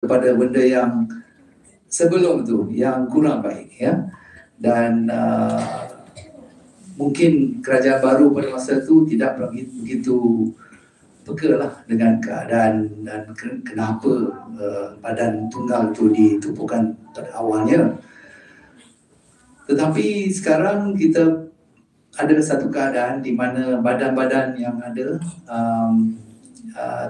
kepada benda yang sebelum tu yang kurang baik, ya. Dan mungkin kerajaan baru pada masa itu tidak begitu peka lah dengan keadaan dan kenapa badan tunggal itu ditubuhkan pada awalnya. Tetapi sekarang kita ada satu keadaan di mana badan-badan yang ada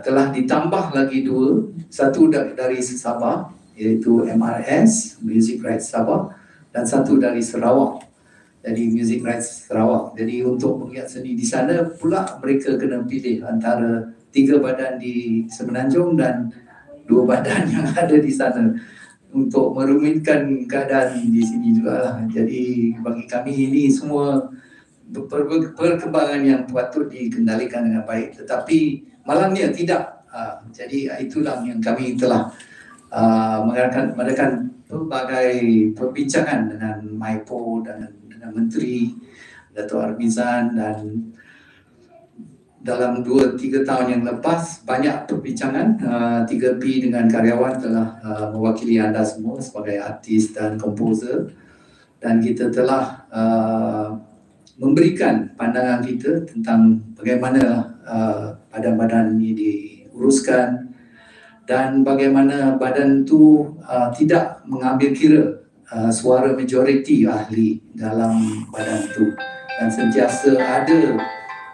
telah ditambah lagi dua, satu dari Sabah iaitu MRS, Music Rights Sabah, dan satu dari Sarawak, jadi Music Rights Sarawak. Jadi untuk pengiat seni di sana pula mereka kena pilih antara 3 badan di Semenanjung dan 2 badan yang ada di sana untuk merumitkan keadaan di sini jugalah. Jadi bagi kami ini semua perkembangan yang patut dikendalikan dengan baik, tetapi malangnya tidak. Jadi itulah yang kami telah mengadakan pelbagai perbincangan dengan MIPO dan dengan Menteri Dato' Armizan, dan dalam 2-3 tahun yang lepas banyak perbincangan. 3P dengan karyawan telah mewakili anda semua sebagai artis dan komposer, dan kita telah memberikan pandangan kita tentang bagaimana badan-badan ini diuruskan dan bagaimana badan itu tidak mengambil kira suara majoriti ahli dalam badan itu, dan sentiasa ada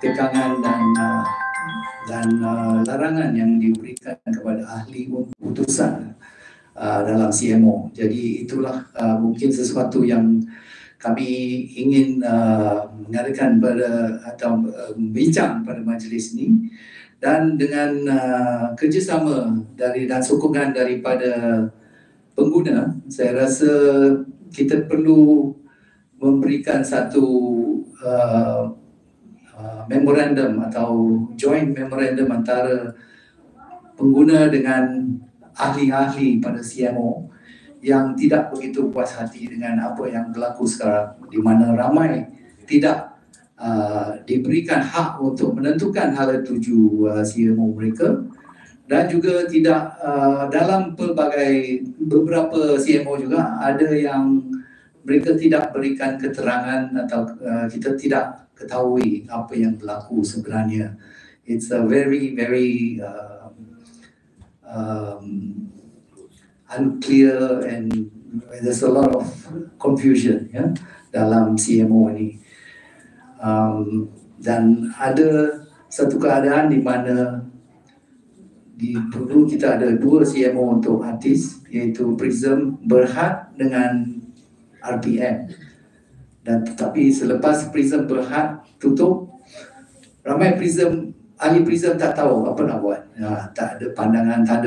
tekangan dan larangan yang diberikan kepada ahli putusan dalam CMO. Jadi itulah mungkin sesuatu yang kami ingin mengadakan atau bincang pada majlis ini, dan dengan kerjasama dan sokongan daripada pengguna, saya rasa kita perlu memberikan satu memorandum atau joint memorandum antara pengguna dengan ahli-ahli pada CMO yang tidak begitu puas hati dengan apa yang berlaku sekarang, di mana ramai tidak diberikan hak untuk menentukan hala tuju CMO mereka, dan juga tidak dalam beberapa CMO juga ada yang mereka tidak berikan keterangan atau kita tidak ketahui apa yang berlaku sebenarnya. It's a very unclear and there's a lot of confusion, ya, dalam CMO ini. Dan ada satu keadaan di mana dulu kita ada 2 CMO untuk artis, iaitu Prism, Berhad dengan RPM. Dan tetapi selepas Prism Berhad tutup, ramai ahli Prism tak tahu apa nak buat. Tak ada pandangan, tak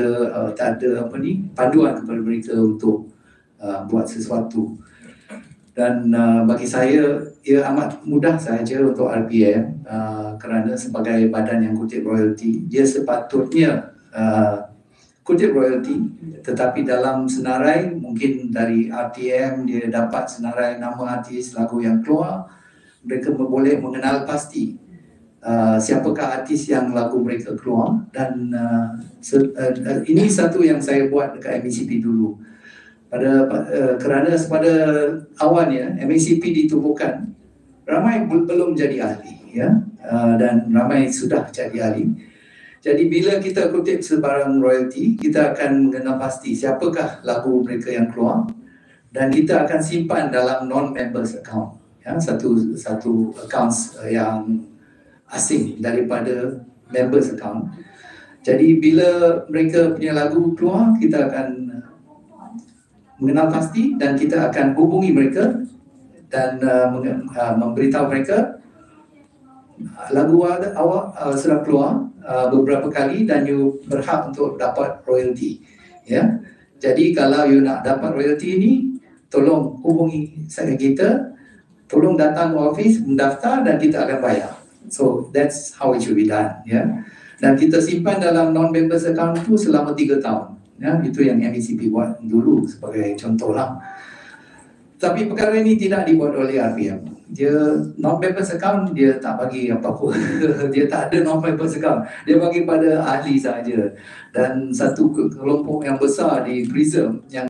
ada panduan kepada mereka untuk buat sesuatu. Dan bagi saya ia amat mudah sahaja untuk RPM kerana sebagai badan yang kutip royalty, dia sepatutnya kutip royalty, tetapi dalam senarai mungkin dari RTM dia dapat senarai nama artis lagu yang keluar, mereka boleh mengenal pasti siapakah artis yang lagu mereka keluar. Dan ini satu yang saya buat dekat MACP dulu. Kerana pada awalnya MACP ditubuhkan, ramai belum jadi ahli, ya, dan ramai sudah jadi ahli. Jadi bila kita kutip sebarang royalty, kita akan mengenal pasti siapakah lagu mereka yang keluar, dan kita akan simpan dalam non-members account, ya, satu accounts yang asing daripada members account. Jadi bila mereka punya lagu keluar, kita akan mengenal pasti dan kita akan hubungi mereka dan memberitahu mereka lagu awak sudah keluar beberapa kali dan you berhak untuk dapat royalty, ya. Jadi kalau you nak dapat royalty ini, tolong hubungi kita, tolong datang ke office, mendaftar dan kita akan bayar. So that's how it should be done, ya. Dan kita simpan dalam non-members account itu selama 3 tahun, ya. Itu yang MACP buat dulu sebagai contoh lah. Tapi perkara ini tidak dibuat oleh RPM. dia non-papers account dia tak bagi apa-apa. Dia tak ada non-papers account, dia bagi pada ahli saja. Dan satu kelompok yang besar di Prism yang